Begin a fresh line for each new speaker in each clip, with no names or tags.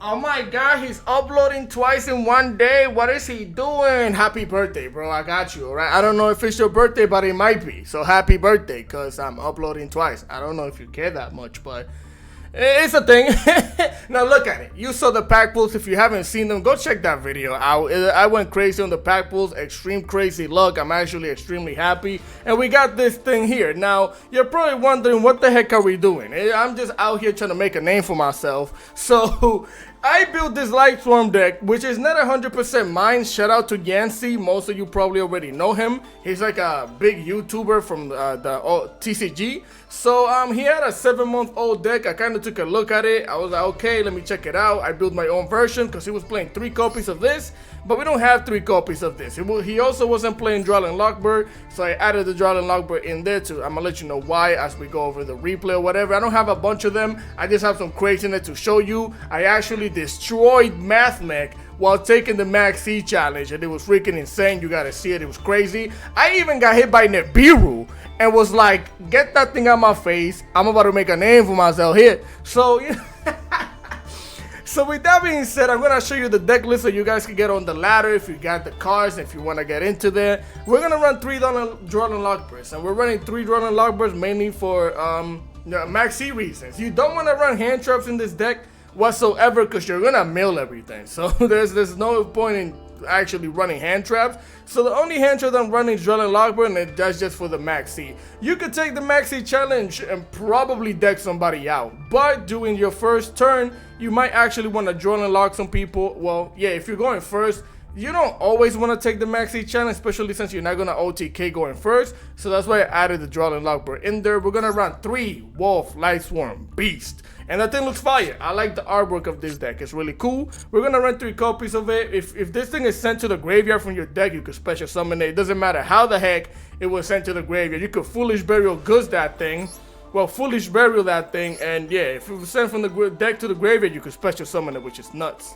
Oh my god, he's uploading twice in one day. What is he doing? Happy birthday, bro. I got you, alright? I don't know if it's your birthday, but it might be. So happy birthday, because I'm uploading twice. I don't know if you care that much, but it's a thing. Now look at it. You saw the pack pulls. If you haven't seen them, go check that video out. I went crazy on the pack pulls. Extreme crazy luck. I'm actually extremely happy. And we got this thing here. Now, you're probably wondering, what the heck are we doing? I'm just out here trying to make a name for myself. So I built this Lightsworn deck, which is not 100% mine. Shout out to Yancy. Most of you probably already know him. He's like a big YouTuber from the TCG. So he had a 7-month-old deck. I kind of took a look at it. I was like, okay, let me check it out. I built my own version because he was playing 3 copies of this, but we don't have 3 copies of this. He also wasn't playing Drawling Lockbird, so I added the Drawling Lockbird in there too. I'm gonna let you know why as we go over the replay or whatever. I don't have a bunch of them. I just have some craziness to show you. I actually destroyed Mathmech while taking the Maxxc challenge, and it was freaking insane. You gotta see it. It was crazy. I even got hit by Nibiru and was like, get that thing out my face. I'm about to make a name for myself here. So so with that being said, I'm gonna show you the deck list so you guys can get on the ladder if you got the cards, if you want to get into there. We're gonna run 3 Drawling Lockbirds, and we're running 3 Drawling Lockbirds mainly for Maxxc reasons. You don't want to run hand traps in this deck whatsoever because you're gonna mill everything. So there's no point in actually running hand traps. So the only hand trap I'm running is Drawling Lockbird, and that's just for the Maxxc. You could take the Maxxc challenge and probably deck somebody out, but doing your first turn, you might actually want to Drawling Lock some people. Well, yeah, if you're going first, you don't always want to take the Maxxc challenge, especially since you're not going to OTK going first. So that's why I added the Drawling Lockbird in there. We're going to run 3 Wolf Lightsworn Beast. And that thing looks fire. I like the artwork of this deck. It's really cool. We're going to run 3 copies of it. If this thing is sent to the graveyard from your deck, you could special summon it. It doesn't matter how the heck it was sent to the graveyard. You could Foolish Burial Goods that thing. Well, Foolish Burial that thing. And yeah, if it was sent from the deck to the graveyard, you could special summon it, which is nuts.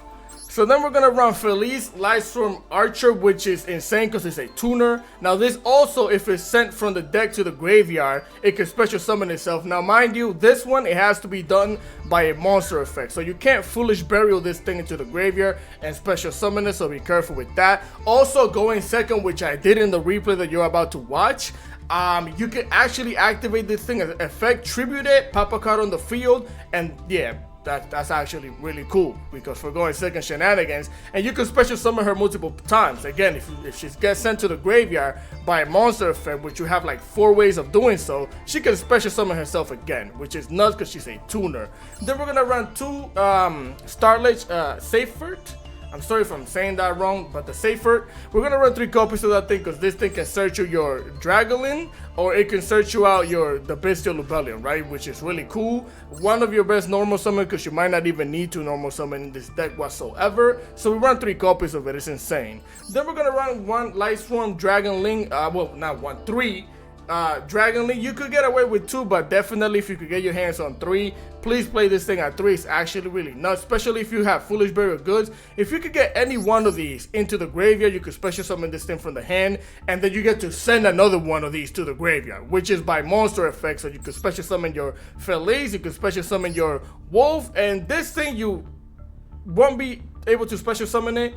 So then we're gonna run Feliz Lightstorm Archer, which is insane because it's a tuner. Now this also, if it's sent from the deck to the graveyard, it can special summon itself. Now mind you, this one, it has to be done by a monster effect. So you can't Foolish Burial this thing into the graveyard and special summon it, so be careful with that. Also going second, which I did in the replay that you're about to watch, you can actually activate this thing as an effect, tribute it, pop a card on the field, and yeah, that's actually really cool because we're going second shenanigans, and you can special summon her multiple times. Again, if she gets sent to the graveyard by a monster effect, which you have like 4 ways of doing so, she can special summon herself again, which is nuts because she's a tuner. Then we're gonna run 2 Starlight Safert. I'm sorry if I'm saying that wrong, but the Safert. We're gonna run 3 copies of that thing because this thing can search you your Dragolin, or it can search you out the Bestial Lubellion, right? Which is really cool. One of your best normal summon because you might not even need to normal summon in this deck whatsoever. So we run 3 copies of it. It's insane. Then we're gonna run 1 Lightsworn Dragonling. Well, not 1, 3. Dragonling. You could get away with 2, but definitely if you could get your hands on 3, please play this thing at 3. It's actually really nuts, especially if you have Foolish Burial Goods. If you could get any one of these into the graveyard, you could special summon this thing from the hand, and then you get to send another one of these to the graveyard, which is by monster effect. So you could special summon your Feliz, you could special summon your Wolf, and this thing you won't be able to special summon it.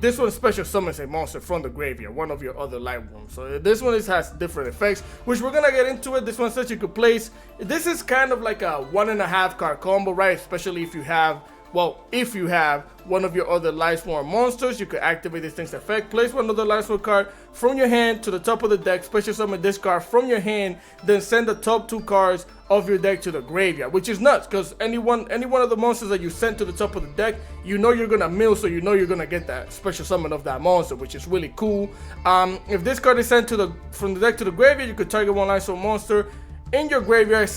This one special summons a monster from the graveyard, one of your other Lightworms. So this one has different effects, which we're gonna get into it. This one says you could place. This is kind of like a 1.5 card combo, right? Especially if you have, well, if you have one of your other Lightsworn monsters, you could activate this thing's effect. Place one other Lightsworn card from your hand to the top of the deck, special summon this card from your hand, then send the top 2 cards of your deck to the graveyard, which is nuts because any one of the monsters that you send to the top of the deck, you know you're gonna mill, so you know you're gonna get that special summon of that monster, which is really cool. If this card is sent from the deck to the graveyard, you could target one Lightsworn monster in your graveyard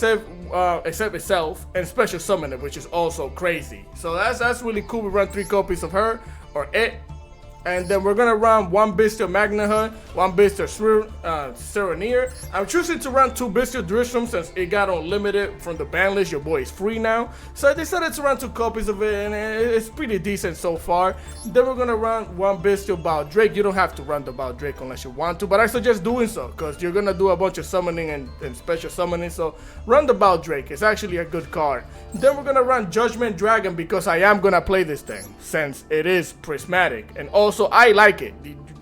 except itself and special summon it, which is also crazy. So that's really cool. We run 3 copies of her or it. And then we're gonna run 1 Bestial Magnahut, 1 Bestial Serenir. I'm choosing to run 2 Bestial Drishram since it got unlimited from the ban list. Your boy is free now. So I decided to run 2 copies of it, and it's pretty decent so far. Then we're gonna run 1 Bestial Baldrake. You don't have to run the Baldrake unless you want to, but I suggest doing so because you're gonna do a bunch of summoning and special summoning. So run the Baldrake. It's actually a good card. Then we're gonna run Judgment Dragon because I am gonna play this thing since it is prismatic, and also I like it.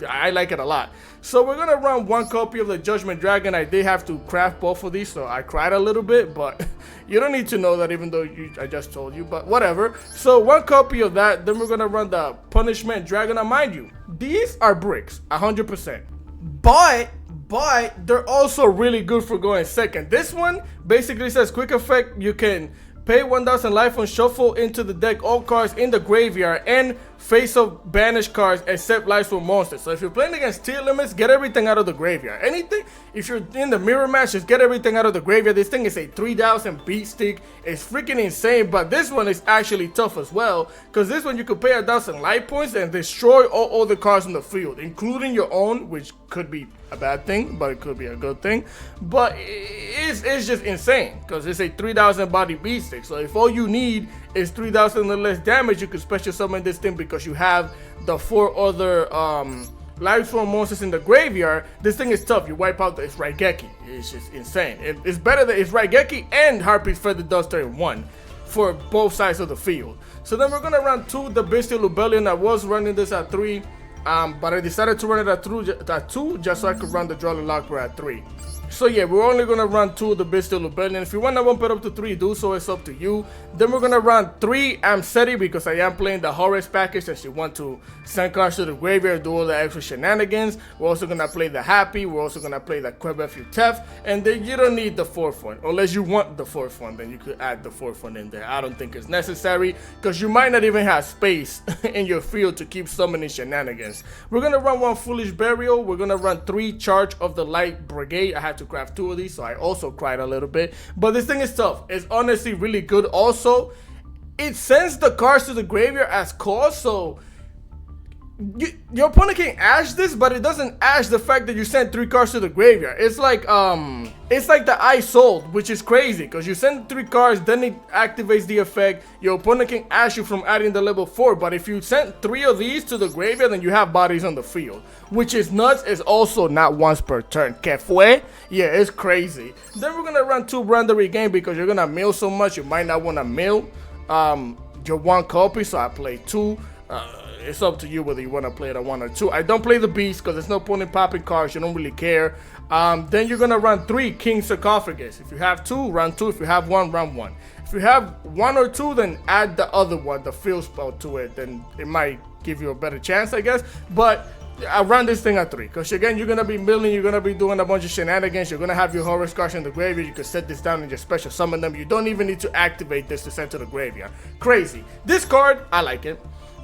I like it a lot. So we're gonna run 1 copy of the Judgment Dragon. I did have to craft both of these, so I cried a little bit, but you don't need to know that even though I just told you, but whatever. So 1 copy of that. Then we're gonna run the Punishment Dragon. Now mind you, these are bricks 100%, but they're also really good for going second. This one basically says quick effect, you can pay 1000 life on shuffle into the deck all cards in the graveyard and face up banished cards except Lightsworn monsters. So if you're playing against tier limits, get everything out of the graveyard. Anything, if you're in the mirror match, just get everything out of the graveyard. This thing is a 3000 beat stick. It's freaking insane, but this one is actually tough as well because this one you could pay 1000 life points and destroy all the cards in the field, including your own, which could be a bad thing, but it could be a good thing. But it's just insane because it's a 3000 body beat stick. So if all you need is 3000 or less damage, you can special summon this thing because you have the 4 other Lightsworn monsters in the graveyard. This thing is tough. You wipe out its Raigeki. It's just insane. It's better than its Raigeki and Harpy's Feather Duster in 1 for both sides of the field. So then we're gonna run 2 the Bestial Lubellion. I was running this at 3. But I decided to run it at 2 just so I could run the Drawling Lockbird at 3. So yeah, we're only gonna run 2 of the Bestial Lubellion. If you wanna bump it up to 3, do so, it's up to you. Then we're gonna run 3 Amseti because I am playing the Horus package and you want to send cards to the graveyard, do all the extra shenanigans. We're also gonna play the Happy, we're also gonna play the Quebefu Tef, and then you don't need the 4th one. Unless you want the 4th one, then you could add the 4th one in there. I don't think it's necessary because you might not even have space in your field to keep summoning shenanigans. We're gonna run 1 Foolish Burial. We're gonna run 3 Charge of the Light Brigade. I had to craft 2 of these, so I also cried a little bit, but this thing is tough. It's honestly really good. Also, it sends the cards to the graveyard as cost, so your opponent can ash this, but it doesn't ash the fact that you sent 3 cards to the graveyard. It's like the I Sold, which is crazy because you send 3 cards, then it activates the effect. Your opponent can ash you from adding the level 4, but if you send 3 of these to the graveyard, then you have bodies on the field, which is nuts. It's also not once per turn. Que fue? Yeah, it's crazy. Then we're gonna run 2 Brand Regain because you're gonna mill so much, you might not want to mill your 1 copy, so I play 2. It's up to you whether you want to play it at 1 or 2. I don't play the Beast because there's no point in popping cards. You don't really care. Then you're going to run 3 King Sarcophagus. If you have 2, run 2. If you have 1, run 1. If you have 1 or 2, then add the other one, the field spell, to it. Then it might give you a better chance, I guess. But I run this thing at 3 because again, you're going to be milling. You're going to be doing a bunch of shenanigans. You're going to have your Horus cards in the graveyard. You can set this down and just special summon them. You don't even need to activate this to send to the graveyard. Crazy. This card, I like it.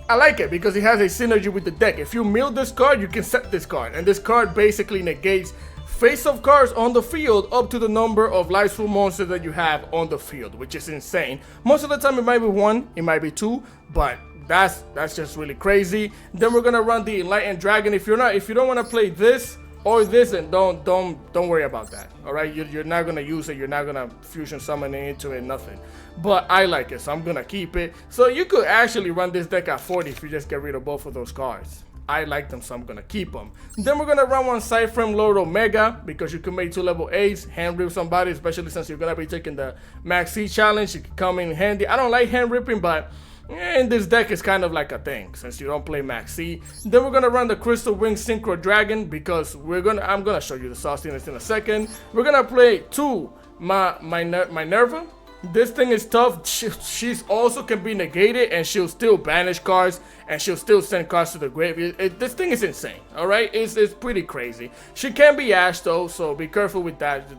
I like it because it has a synergy with the deck. If you mill this card, you can set this card. And this card basically negates face-up cards on the field up to the number of Lightsworn monsters that you have on the field, which is insane. Most of the time it might be 1, it might be 2, but that's just really crazy. Then we're gonna run the Enlightened Dragon. If you don't want to play this or this, and don't worry about that. All right, you're not gonna use it. You're not gonna fusion summon into it. Nothing. But I like it, so I'm gonna keep it. So you could actually run this deck at 40 if you just get rid of both of those cards. I like them, so I'm gonna keep them. Then we're gonna run 1 Cyframe Lord Omega because you can make 2 level 8s, hand rip somebody, especially since you're gonna be taking the Maxxc challenge. It can come in handy. I don't like hand ripping, but in this deck it's kind of like a thing since you don't play Maxxc. Then we're gonna run the Crystal Wing Synchro Dragon because I'm gonna show you the sauciness in a second. We're gonna play 2 Minerva. This thing is tough. She's also can be negated and she'll still banish cards and she'll still send cards to the grave. This thing is insane. All right, it's pretty crazy. She can be ashed though, so be careful with that.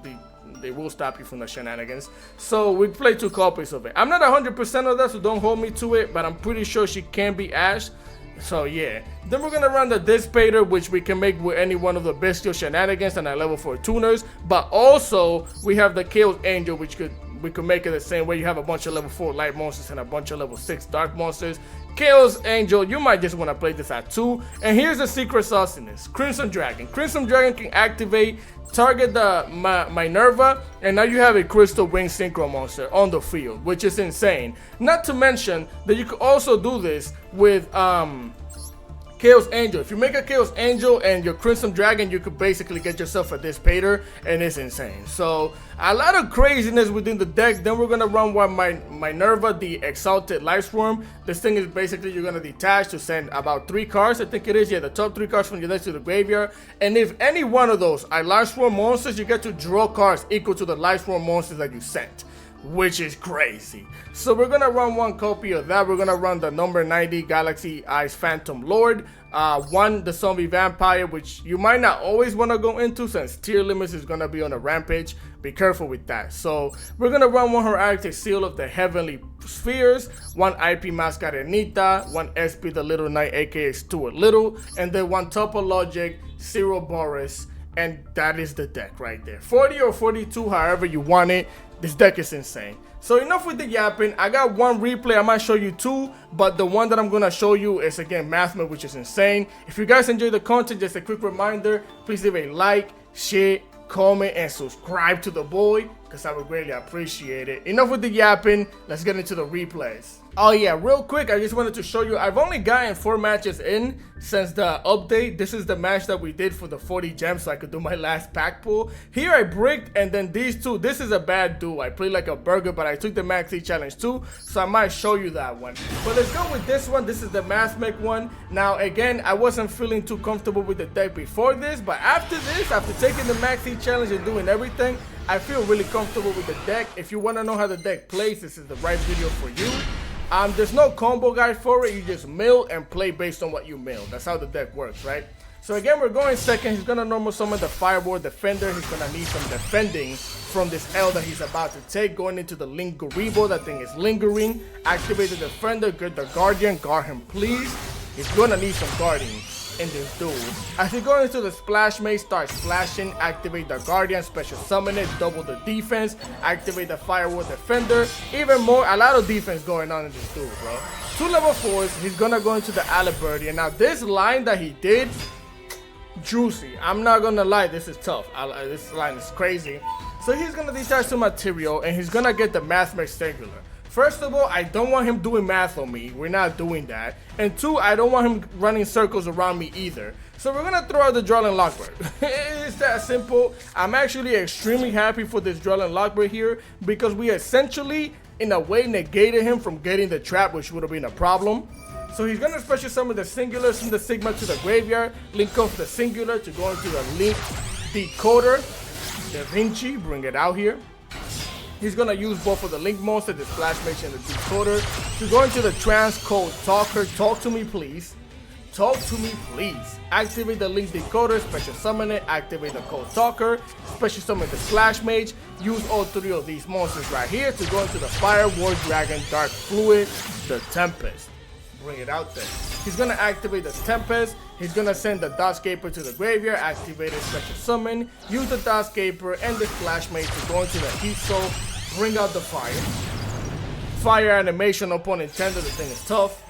They will stop you from the shenanigans. So we play 2 copies of it. I'm not 100% of that, so don't hold me to it, but I'm pretty sure she can be ashed. So yeah. Then we're gonna run the Dissipator, which we can make with any one of the Bestial shenanigans and our level 4 tuners. But also we have the Chaos Angel, which could we could make it the same way. You have a bunch of level 4 light monsters and a bunch of level 6 dark monsters. Chaos Angel, you might just want to play this at 2. And here's the secret sauce in this. Crimson Dragon. Crimson Dragon can activate, target the Minerva, and now you have a Crystal Wing Synchro monster on the field, which is insane. Not to mention that you could also do this with Chaos Angel. If you make a Chaos Angel and your Crimson Dragon, you could basically get yourself a Dissipator, and it's insane. So a lot of craziness within the deck. Then we're gonna run one Minerva, the Exalted Lightsworn. This thing is basically you're gonna detach to send about 3 cards, I think it is. Yeah, the top 3 cards from your deck to the graveyard. And if any one of those are Lightsworn monsters, you get to draw cards equal to the Lightsworn monsters that you sent, which is crazy. So we're gonna run 1 copy of that. We're gonna run the number 90 Galaxy Eyes Phantom Lord, 1 the Zombie Vampire, which you might not always want to go into since tier limits is gonna be on a rampage. Be careful with that. So we're gonna run 1 Heractic Seal of the Heavenly Spheres, 1 IP Mascot Anita, 1 SP the Little Knight aka Stuart Little, and then 1 Topologic Zero Boris. And that is the deck right there. 40 or 42, however you want it. This deck is insane. So enough with the yapping. I got 1 replay. I might show you 2, but the one that I'm gonna show you is again Mathmech, which is insane. If you guys enjoy the content, just a quick reminder, please leave a like, share, comment, and subscribe to the boy, because I would greatly appreciate it. Enough with the yapping. Let's get into the replays. Oh yeah, real quick, I just wanted to show you, I've only gotten 4 matches in since the update. This is the match that we did for the 40 gems so I could do my last pack pull. Here I bricked, and then these 2, this is a bad duo. I played like a burger, but I took the Maxxc challenge too, so I might show you that one. But let's go with this one. This is the Mathmech one. Now again, I wasn't feeling too comfortable with the deck before this, but after this, after taking the Maxxc challenge and doing everything, I feel really comfortable with the deck. If you want to know how the deck plays, this is the right video for you. There's no combo guide for it. You just mill and play based on what you mill. That's how the deck works, right? So again, we're going second. He's gonna normal summon the Firewall Defender. He's gonna need some defending from this L that he's about to take. Going into the Linguribo, that thing is lingering. Activate the Defender, get the Guardian, guard him please. He's gonna need some guarding in this duel. As you go into the Splash Mage, start splashing, activate the Guardian, special summon it, double the defense, activate the Firewall Defender. Even more, a lot of defense going on in this duel, bro. 2 level 4s, he's gonna go into the Aliberti. And now this line that he did, juicy. I'm not gonna lie, this is tough. This line is crazy. So he's gonna detach to material, and he's gonna get the Mathmech Singular. First of all, I don't want him doing math on me. We're not doing that. And 2, I don't want him running circles around me either. So we're gonna throw out the Drellin Lockbird. It's that simple. I'm actually extremely happy for this Drellin Lockbird here, because we essentially, in a way, negated him from getting the trap, which would have been a problem. So he's gonna special summon the Singular, send the Sigma to the graveyard, link off the Singular to go into the Link Decoder. Da Vinci, bring it out here. He's gonna use both of the Link Monster, the Splash Mage, and the Decoder to go into the Transcode Talker. Talk to me, please. Talk to me, please. Activate the Link Decoder, special summon it, activate the Code Talker, special summon the Splash Mage, use all 3 of these monsters right here to go into the Fire, War Dragon, Dark Fluid, the Tempest. Bring it out there. He's gonna activate the Tempest. He's gonna send the Dotscaper to the graveyard, activate a special summon, use the Dotscaper and the Splash Mage to go into the Heat Soul, bring out the Fire. Fire animation, no pun intended, the thing is tough.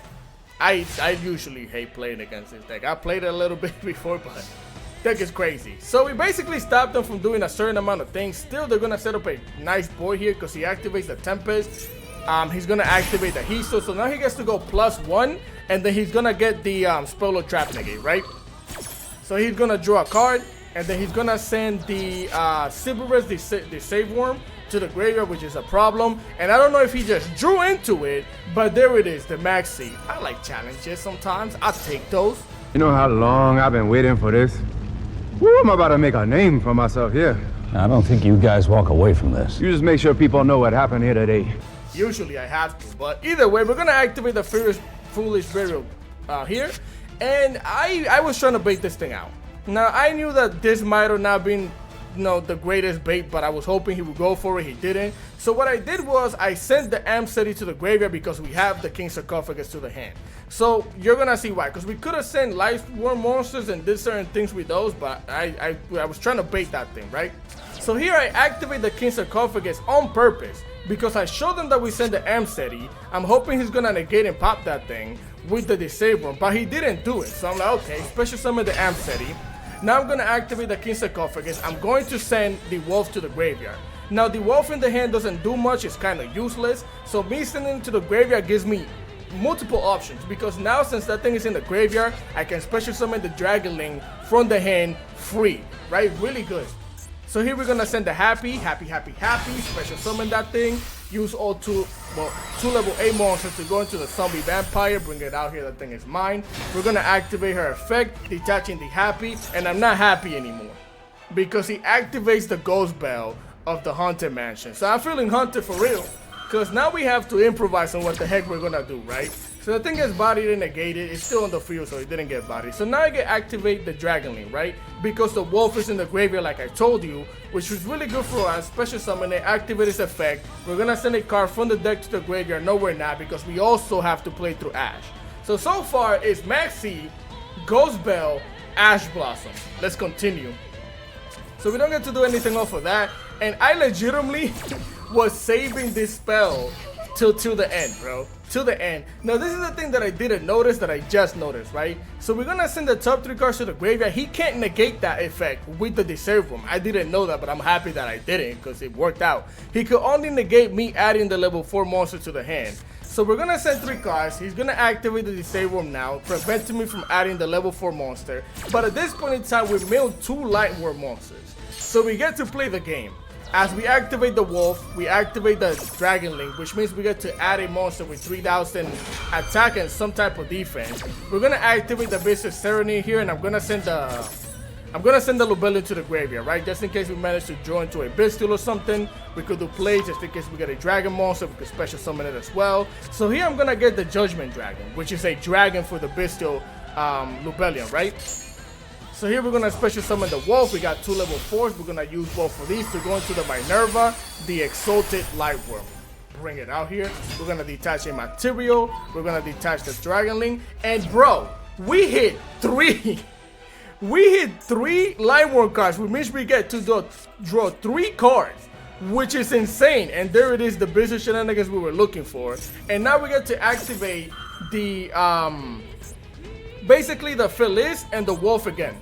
I usually hate playing against this deck. I played it a little bit before, but deck is crazy. So we basically stopped them from doing a certain amount of things. Still, they're gonna set up a nice board here because he activates the Tempest. He's gonna activate the Heat Soul, so now he gets to go +1, and then he's gonna get the Spello Trap negate, right? So he's gonna draw a card, and then he's gonna send the Sybaris, the Save Worm, to the graveyard, which is a problem. And I don't know if he just drew into it, but there it is, the Maxxc. I like challenges sometimes. I'll take those.
You know how long I've been waiting for this? Woo, I'm about to make a name for myself here.
I don't think you guys walk away from this.
You just make sure people know what happened here today.
Usually I have to, but either way, we're gonna activate the Foolish Burial here. And I was trying to bait this thing out. Now, I knew that this might have not been, you know, the greatest bait, but I was hoping he would go for it. He didn't. So what I did was I sent the Amp City to the graveyard because we have the King Sarcophagus to the hand. So you're gonna see why, because we could have sent Lightsworn monsters and did certain things with those, but I was trying to bait that thing, right? So here I activate the King Sarcophagus on purpose because I showed him that we sent the Amseti. I'm hoping he's gonna negate and pop that thing with the Disabler, but he didn't do it. So I'm like, okay, special summon the Amseti. Now I'm gonna activate the King Sarcophagus. I'm going to send the Wolf to the graveyard. Now the Wolf in the hand doesn't do much, it's kind of useless. So me sending it to the graveyard gives me multiple options, because now since that thing is in the graveyard, I can special summon the Dragonling from the hand free, right? Really good. So here we're gonna send the happy, special summon that thing, use all two level 8 monsters to go into the zombie vampire, bring it out here, that thing is mine. We're gonna activate her effect, detaching the happy, and I'm not happy anymore, because he activates the ghost bell of the haunted mansion. So I'm feeling haunted for real. Because now we have to improvise on what the heck we're gonna do, right? So the thing is bodied and negated. It's still on the field, so it didn't get bodied. So now I can activate the Dragonling, right? Because the Wolf is in the graveyard, like I told you, which was really good for us. Special summon it, activate its effect. We're gonna send a card from the deck to the graveyard. No, we're not, because we also have to play through Ash. So far, it's Maxxc, Ghost Bell, Ash Blossom. Let's continue. So we don't get to do anything off of that. And I legitimately was saving this spell till the end, bro. Till the end. Now this is the thing that I didn't notice, that I just noticed, right? So we're gonna send the top 3 cards to the graveyard. He can't negate that effect with the Disabler. I didn't know that, but I'm happy that I didn't, because it worked out. He could only negate me adding the level 4 monster to the hand. So we're gonna send 3 cards. He's gonna activate the Disabler now, preventing me from adding the level 4 monster. But at this point in time, we milled 2 Lightworn monsters. So we get to play the game. As we activate the Wolf, we activate the Dragonling, which means we get to add a monster with 3000 attack and some type of defense. We're gonna activate the Basic Serenity here, and I'm gonna send the Lubellion to the graveyard, right? Just in case we manage to draw into a Bestial or something. We could do plays just in case we get a Dragon monster. We could special summon it as well. So here I'm gonna get the Judgment Dragon, which is a dragon for the Bestial Lubellion, right? So here we're gonna special summon the Wolf. We got 2 level 4s. We're gonna use both of these to go into the Minerva, the Exalted Lightworm. Bring it out here. We're gonna detach a material. We're gonna detach the Dragonling. And bro, we hit 3. We hit 3 Lightworm cards, which means we get to draw 3 cards, which is insane. And there it is, the business shenanigans we were looking for. And now we get to activate the basically the Feliz and the Wolf again.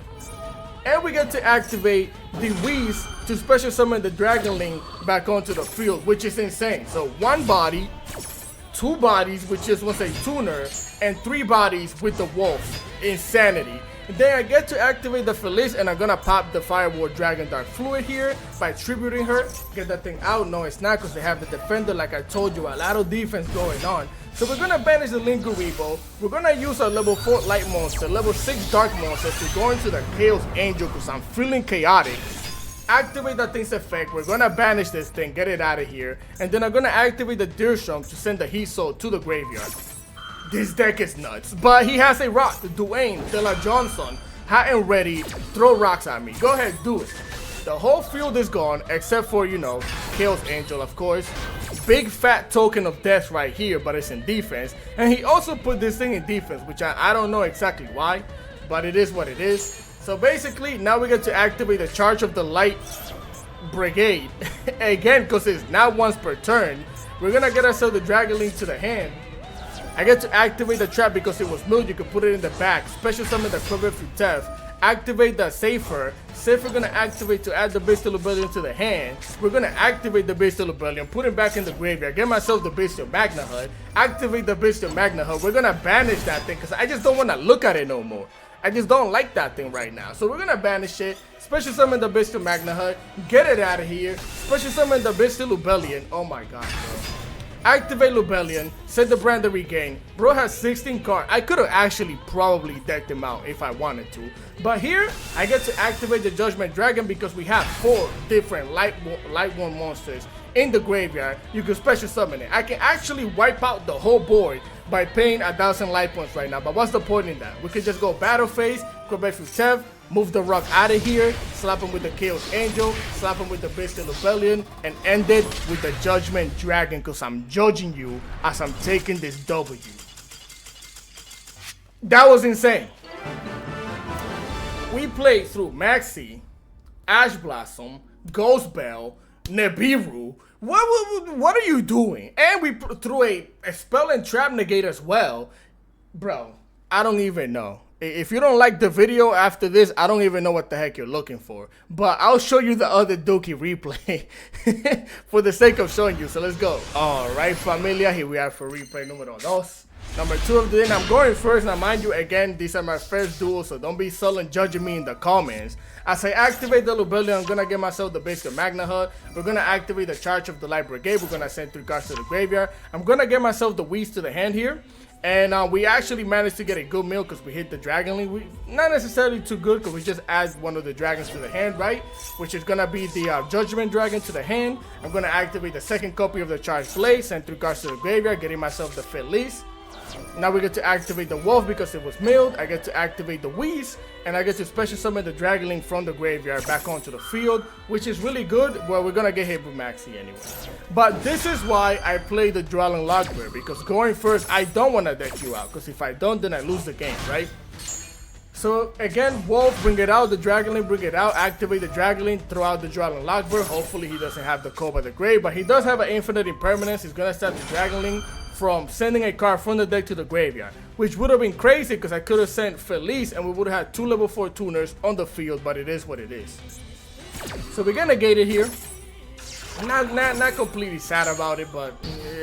And we get to activate the Whis to special summon the Dragonling back onto the field, which is insane. So 1 body, 2 bodies, which is once a tuner, and 3 bodies with the Wolf. Insanity. Then I get to activate the Feliz, and I'm gonna pop the Firewall Dragon Dark Fluid here by tributing her. Get that thing out. No, it's not, because they have the Defender, like I told you, a lot of defense going on. So we're gonna banish the Linguibo. We're gonna use our level 4 light monster, level 6 dark monster to go into the Chaos Angel, because I'm feeling chaotic. Activate that thing's effect. We're gonna banish this thing, get it out of here. And then I'm gonna activate the Deershunk to send the Heat Soul to the graveyard. This deck is nuts, but he has a rock. Dwayne De La Johnson, hot and ready, throw rocks at me. Go ahead, do it. The whole field is gone, except for, you know, Chaos Angel, of course. Big fat token of death right here, but it's in defense. And he also put this thing in defense, which I don't know exactly why, but it is what it is. So basically, now we get to activate the Charge of the Light Brigade. Again, because it's not once per turn. We're gonna get ourselves the Dragonling to the hand. I get to activate the trap because it was milled. You can put it in the back. Special summon the Quiver Theft. Activate the Safer. Safer gonna activate to add the Bestial Lubellion to the hand. We're gonna activate the Bestial Lubellion, put it back in the graveyard, get myself the Bestial Magna Hut, activate the Bestial Magna Hut. We're gonna banish that thing because I just don't wanna look at it no more. I just don't like that thing right now. So we're gonna banish it, special summon the Bestial Magna Hut, get it out of here, special summon the Bestial Lubellion. Oh my god, bro. Activate Lubellion, set the Brand of Regain. Bro has 16 cards. I could have actually probably decked him out if I wanted to. But here, I get to activate the Judgment Dragon because we have 4 different Lightworn monsters in the graveyard. You can special summon it. I can actually wipe out the whole board by paying 1,000 life points right now. But what's the point in that? We could just go Battle Phase, go back to Tev, move the rock out of here, slap him with the Chaos Angel, slap him with the Bestial Lubellion, and end it with the Judgment Dragon because I'm judging you as I'm taking this W. That was insane. We played through Maxxc, Ash Blossom, Ghost Bell, Nibiru, What are you doing? And we threw a spell and trap negate as well. Bro, I don't even know. If you don't like the video after this, I don't even know what the heck you're looking for. But I'll show you the other Dookie replay for the sake of showing you. So let's go. All right, familia, here we are for replay numero dos. Number 2 of the day. I'm going first. Now, mind you, again, these are my first duels, so don't be sullen judging me in the comments. As I activate the Lubellion, I'm going to get myself the basic Magna Hut. We're going to activate the Charge of the Light Brigade. We're going to send 3 cards to the graveyard. I'm going to get myself the Weeds to the hand here. And we actually managed to get a good meal because we hit the Dragon Link. Not necessarily too good because we just add one of the dragons to the hand, right? Which is going to be the Judgment Dragon to the hand. I'm going to activate the second copy of the Charged Blade, send 3 cards to the graveyard, getting myself the Feliz. Now we get to activate the Wolf because it was milled. I get to activate the Whis, and I get to special summon the Dragon Link from the graveyard back onto the field, which is really good. Well, we're gonna get hit with Maxxc anyway. But this is why I play the Dwelling Lockbird, because going first, I don't want to deck you out, because if I don't, then I lose the game, right? So again, Wolf, bring it out, the Dragon Link, bring it out, activate the Dragon Link, throw out the Dwelling Lockbird. Hopefully he doesn't have the Code by the Grave, but he does have an infinite impermanence. He's gonna start the Dragon Link from sending a card from the deck to the graveyard, which would have been crazy because I could have sent Feliz and we would have had 2 level 4 tuners on the field, but it is what it is. So we're gonna negate it here. Not completely sad about it, but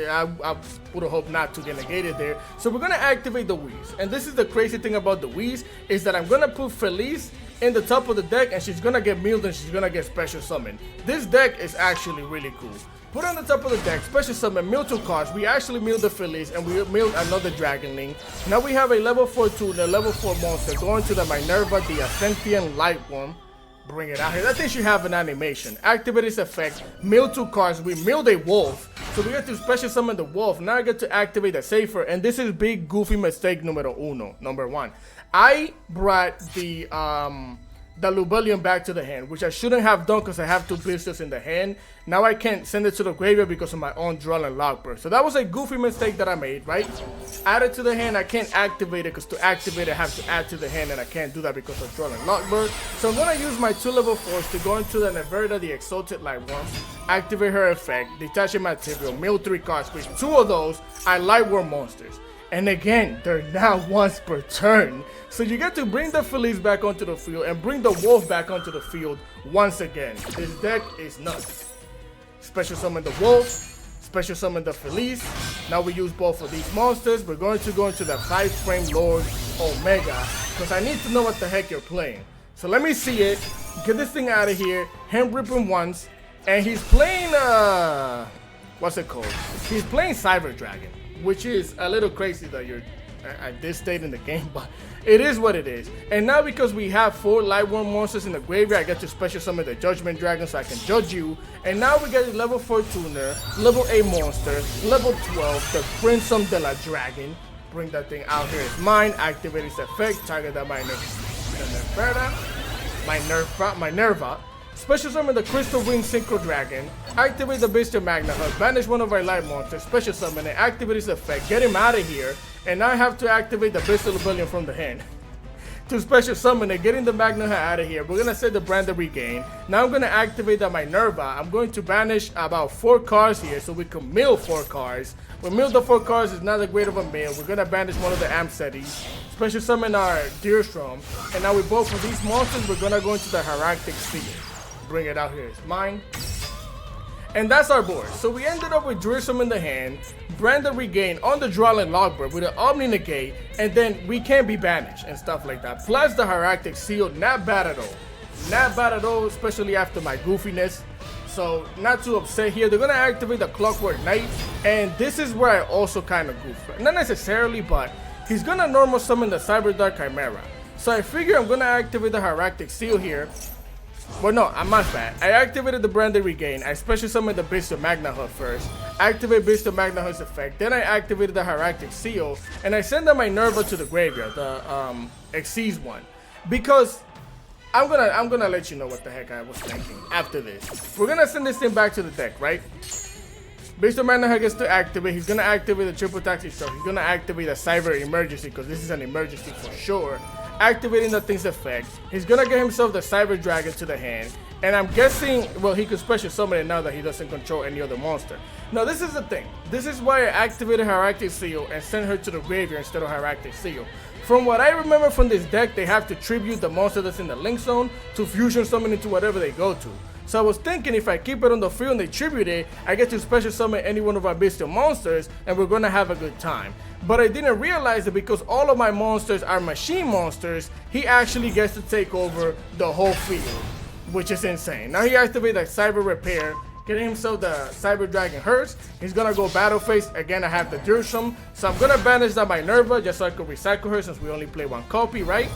I would have hoped not to get negated there. So we're gonna activate the Whis, and this is the crazy thing about the Whis is that I'm gonna put Feliz in the top of the deck, and she's gonna get milled and she's gonna get special summoned. This deck is actually really cool. Put on the top of the deck, special summon, mill 2 cards. We actually milled the Feliz and we milled another Dragon Link. Now we have a level 4 tuner, level 4 monster going to the Minerva, the Ascension Lightworn. Bring it out here. That thing should have an animation. Activate its effect, mill 2 cards. We milled a Wolf. So we get to special summon the Wolf. Now I get to activate the Safer. And this is big goofy mistake number 1. I brought the Lubellion back to the hand, which I shouldn't have done because I have 2 blisters in the hand. Now I can't send it to the graveyard because of my own Dwelling Lockbird. So that was a goofy mistake that I made, right? Add it to the hand, I can't activate it because to activate it I have to add to the hand, and I can't do that because of Dwelling Lockbird. So I'm going to use my 2 level 4s to go into the Neverda, the Exalted Lightworm, activate her effect, detach material, mill 3 cards, which 2 of those are Lightworm monsters. And again, they're now once per turn. So you get to bring the Feliz back onto the field and bring the Wolf back onto the field once again. This deck is nuts. Special summon the Wolf, special summon the Feliz. Now we use both of these monsters. We're going to go into the 5-frame Lord Omega because I need to know what the heck you're playing. So let me see it. Get this thing out of here. Hand rip him once. And he's playing, what's it called? He's playing Cyber Dragon, which is a little crazy that you're at this state in the game, but it is what it is. And now because we have 4 Lightworm monsters in the graveyard, I get to special summon the Judgment Dragon so I can judge you. And now we get a level 4 tuner, level 8 monster, level 12, the Crimson de la Dragon. Bring that thing out here. It's mine. Activate its effect. Target that Minerva. Special summon the Crystal Wing Synchro Dragon. Activate the Bestial Magna Hut. Banish one of our light monsters. Special summon it. Activate its effect. Get him out of here. And now I have to activate the Bestial Lubellion from the hand. To special summon it. Getting the Magna Hut out of here. We're going to set the Branded Regain. Now I'm going to activate the Minerva. I'm going to banish about 4 cards here so we can mill 4 cards. We mill the 4 cards. It's not that great of a mill. We're going to banish one of the Amcetis. Special summon our Deerstrom. And now with both of these monsters, we're going to go into the Heractic Sea. Bring it out here. It's mine. And that's our board. So we ended up with Deerstrom in the hand, Branded Regain on the Dwelling Lockbird with an Omni Negate, and then we can't be banished and stuff like that. Plus the Heractic Seal, not bad at all. Not bad at all, especially after my goofiness. So not too upset here. They're going to activate the Clockwork Knight, and this is where I also kind of goof. Not necessarily, but he's going to normal summon the Cyber Dark Chimera. So I figure I'm going to activate the Heractic Seal here. Well, no, I'm not bad. I activated the Branded Regain. I special summoned the Bestial Magna Hut first. Activate Bestial Magna Hut's effect. Then I activated the Heractic Seal. And I sent the Minerva to the graveyard, the Xyz one. Because I'm gonna let you know what the heck I was thinking after this. We're gonna send this thing back to the deck, right? Bestial Magna Hut gets to activate. He's gonna activate the Triple Taxi Stroke. He's gonna activate the Cyber Emergency because this is an emergency for sure. Activating the thing's effect. He's gonna get himself the Cyber Dragon to the hand. And I'm guessing, well, he could special summon it now that he doesn't control any other monster. Now, this is the thing. This is why I activated Hierarchic Seal and sent her to the graveyard instead of Hierarchic Seal. From what I remember from this deck, they have to tribute the monster that's in the link zone to fusion summon into whatever they go to. So I was thinking if I keep it on the field and they tribute it, I get to special summon any one of our bestial monsters and we're gonna have a good time. But I didn't realize that because all of my monsters are machine monsters, he actually gets to take over the whole field, which is insane. Now he activates like Cyber Repair, getting himself the Cyber Dragon Hearse. He's gonna go battle phase. Again, I have the Dirsham, so I'm gonna banish that Minerva just so I can recycle her since we only play one copy, right?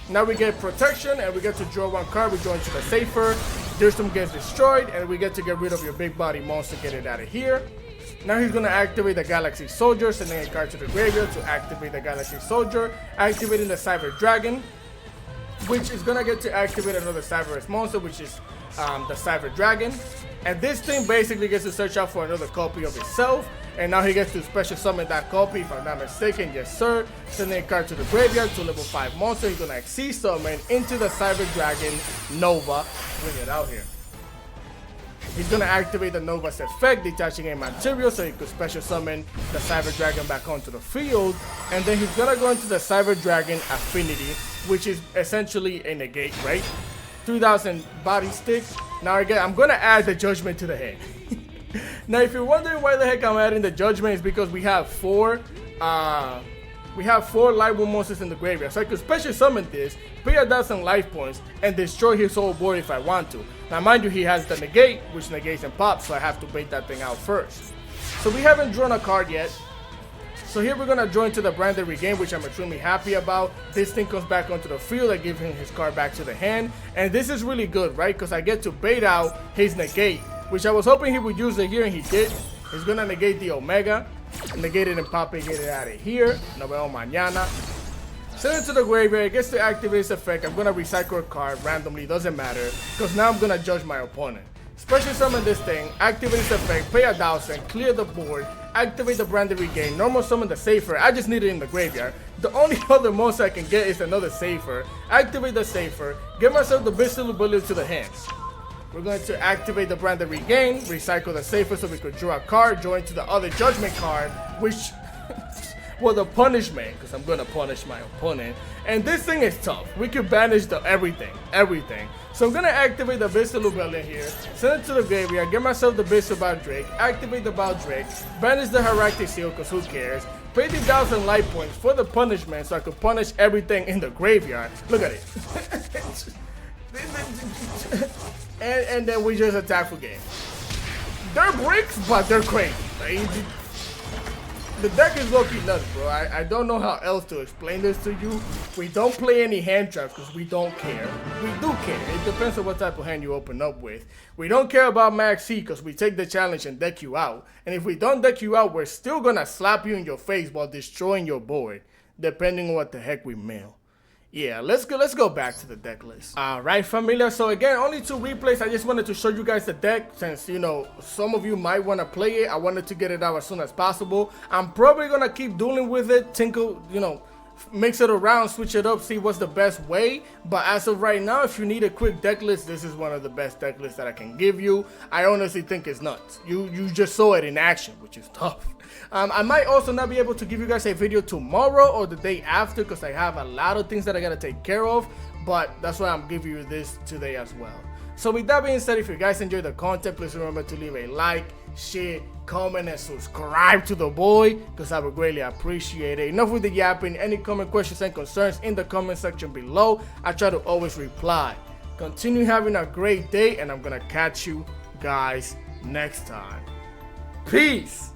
Now we get protection and we get to draw one card. We go into the safer. Dirsham gets destroyed and we get to get rid of your big body monster, get it out of here. Now he's gonna activate the Galaxy Soldier, sending a card to the graveyard to activate the Galaxy Soldier, activating the Cyber Dragon, which is gonna get to activate another Cyberus monster, which is the Cyber Dragon. And this thing basically gets to search out for another copy of itself. And now he gets to special summon that copy, if I'm not mistaken. Yes, sir. Sending a card to the graveyard to level 5 monster. He's gonna Maxxc summon into the Cyber Dragon Nova. Bring it out here. He's gonna activate the Nova's effect, detaching a material so he could special summon the Cyber Dragon back onto the field. And then he's gonna go into the Cyber Dragon Affinity, which is essentially a negate, right? 3000 body stick. Now again, I'm gonna add the Judgment to the hand. Now, if you're wondering why the heck I'm adding the Judgment, it's because we have four Lightworn monsters in the graveyard. So I could special summon this, pay 1,000 life points, and destroy his whole board if I want to. Now, mind you, he has the negate, which negates and pops, so I have to bait that thing out first. So we haven't drawn a card yet. So here we're gonna join to the Branded Regain, which I'm extremely happy about. This thing comes back onto the field. I give him his card back to the hand. And this is really good, right? Because I get to bait out his negate, which I was hoping he would use it here, and he did. He's gonna negate the Omega, negate it and pop it, get it out of here. Nos vemos mañana. Send it to the graveyard. It gets to activate its effect. I'm gonna recycle a card randomly, doesn't matter, because now I'm gonna judge my opponent. Special summon this thing, activate its effect, pay 1,000, clear the board, activate the Branded Regain, normal summon the Safer. I just need it in the graveyard. The only other monster I can get is another Safer. Activate the Safer, get myself the Bestial ability to the hands. We're going to activate the Branded Regain, recycle the Safer so we could draw a card, join to the other Judgment card, which was the Punishment, because I'm going to punish my opponent. And this thing is tough. We can banish the everything. So I'm going to activate the Bestial ability here, send it to the graveyard, get myself the Bestial Baldrake, activate the Baldrake, banish the Hierarchic Seal, because who cares, pay the 1,000 life points for the punishment so I could punish everything in the graveyard. Look at it. And then we just attack for game. They're bricks, but they're crazy. The deck is low-key nuts, bro. I don't know how else to explain this to you. We don't play any hand traps because we don't care. We do care. It depends on what type of hand you open up with. We don't care about Maxxc because we take the challenge and deck you out. And if we don't deck you out, we're still gonna slap you in your face while destroying your board, depending on what the heck we mail. Yeah, let's go back to the deck list. Alright, familia, so again, only 2 replays. I just wanted to show you guys the deck since, you know, some of you might want to play it. I wanted to get it out as soon as possible. I'm probably gonna keep dueling with it, tinkle, you know, mix it around, switch it up, see what's the best way. But as of right now, if you need a quick deck list, this is one of the best deck lists that I can give you. I honestly think it's nuts. You just saw it in action, which is tough. I might also not be able to give you guys a video tomorrow or the day after because I have a lot of things that I gotta take care of, but that's why I'm giving you this today as well. So with that being said, if you guys enjoyed the content, please remember to leave a like, share, comment, and subscribe to the boy because I would greatly appreciate it. Enough with the yapping. Any comment, questions, and concerns in the comment section below. I try to always reply. Continue having a great day, and I'm gonna catch you guys next time. Peace.